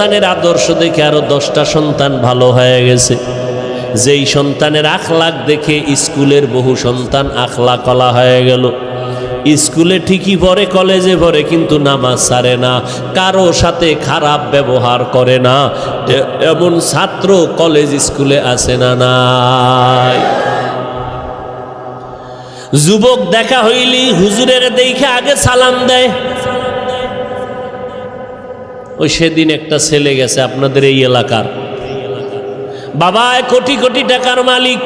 সন্তানের আদর্শ দেখে আরো 10টা সন্তান ভালো হয়ে গেছে। যেই সন্তানের আখলাক দেখে স্কুলের বহু সন্তান আখলাকওয়ালা হয়ে গেল। স্কুলে ঠিকই পড়ে, কলেজে পড়ে, কিন্তু নামাজ ছাড়ে না, কারো সাথে খারাপ ব্যবহার করে না। এমন ছাত্র কলেজ স্কুলে আছে না নাই? যুবক দেখা হইলি হুজুরের দেখে আগে সালাম দেয়। ওই সেদিন একটা ছেলে গেছে আপনাদের এই এলাকার, বাবা কোটি কোটি টাকার মালিক,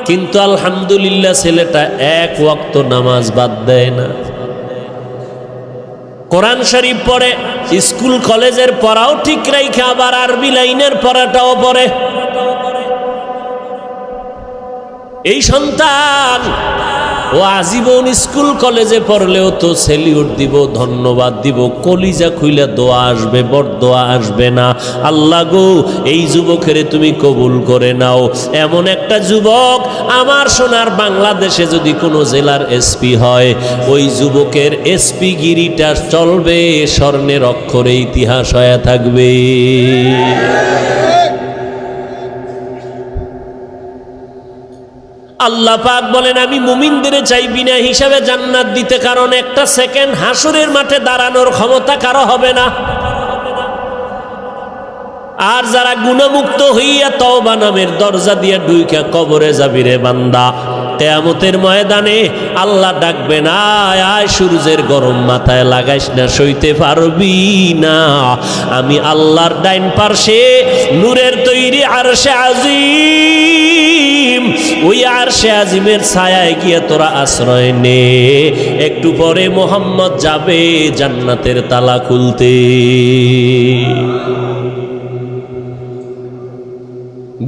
কিন্তু আলহামদুলিল্লাহ ছেলেটা এক ওয়াক্ত নামাজ বাদ দেয় না, কোরআন শরীফ পড়ে, স্কুল কলেজের পড়াও ঠিক রাইখে আবার আরবি লাইনের পড়াটাও পড়ে। এই সন্তান ও আজীবন স্কুল কলেজে পড়লেও তো সেলিউট দিব, ধন্যবাদ দিব, কলিজা খুইলা দোয়া আসবে, বড়দোয়া আসবে না। আল্লাহ গো, এই যুবকের তুমি কবুল করে নাও। এমন একটা যুবক আমার সোনার বাংলাদেশে যদি কোনো জেলার এসপি হয়, ওই যুবকের এসপি গিরিটা চলবে, স্বর্ণের অক্ষরে ইতিহাস হয়ে থাকবে। আল্লাহ পাক বলেন, আমি মুমিনদের চাই বিনা হিসাবে জান্নাত দিতে, কারণ একটা সেকেন্ড হাসরের মাঠে দাঁড়ানোর ক্ষমতা কারো হবে না। আর যারা গুনাহমুক্ত হইয়া তওবা নামের দরজা দিয়া ঢুইকা কবরে যাবি রে বান্দা, কিয়ামতের ময়দানে আল্লাহ ডাকবে না, আয় সূর্যের গরম মাথায় লাগাইস না, সইতে পারবি না। আমি আল্লাহর ডাইন পার্শ্বে নূরের তৈরি আরশে আজিম, ওই আরশে আজিমের ছায়ায় গিয়ে তোরা আশ্রয় নে। একটু পরে মোহাম্মদ যাবে জান্নাতের তালা খুলতে।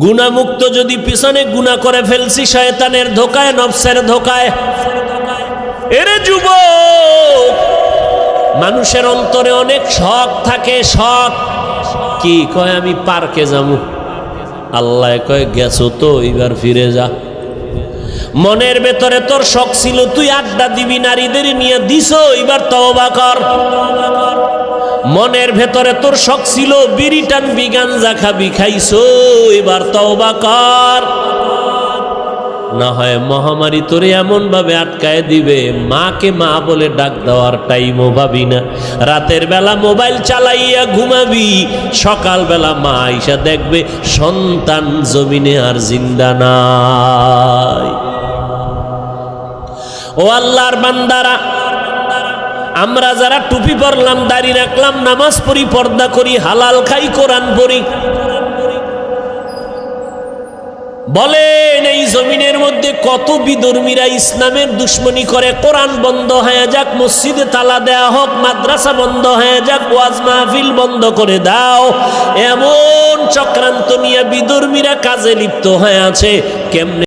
গুনাহমুক্ত যদি পিছনে গুনাহ করে ফেলছি, শয়তানের ধোকায়, নফসের ধোকায়। এরে যুবক, মানুষের অন্তরে অনেক শখ থাকে। শখ কি কয়? আমি পার্কে যাবো। আল্লাহ কয় গেছো তো, এবার ফিরে যা। মনের ভেতরে তোর শখ ছিল তুই আড্ডা দিবি, নারীদের নিয়ে দিছো, এবার তওবা কর। মনের ভেতরে তোর শখ ছিল বিড়ি টানবি, গাঞ্জা খাবি, খাইছো, এবার তওবা কর। না হয় মহামারী তোরে এমন ভাবে আটকায় দিবে, মাকে মা বলে ডাক দেওয়ার টাইমও ভাবি না। রাতের বেলা মোবাইল চালাইয়া ঘুমাবি, সকাল বেলা মা আইসা দেখবে সন্তান জমিনে আর জিন্দা নাই। ও আল্লাহর বান্দারা, আমরা যারা টুপি পরলাম, দাড়ি রাখলাম, নামাজ পড়ি, পর্দা করি, হালাল খাই, কোরআন পড়ি, বলেন এই জমিনের মধ্যে কত বিধর্মীরা ইসলামের দুশ্মনী করে। কোরআন বন্ধ হয়ে যাক, মসজিদে তালা দেয়া হোক, মাদ্রাসা বন্ধ হয়ে যাক, ওয়াজ মাহফিল বন্ধ করে দাও, এমন চক্রান্ত নিয়ে বিধর্মীরা কাজে লিপ্ত হয়ে আছে। কেমনে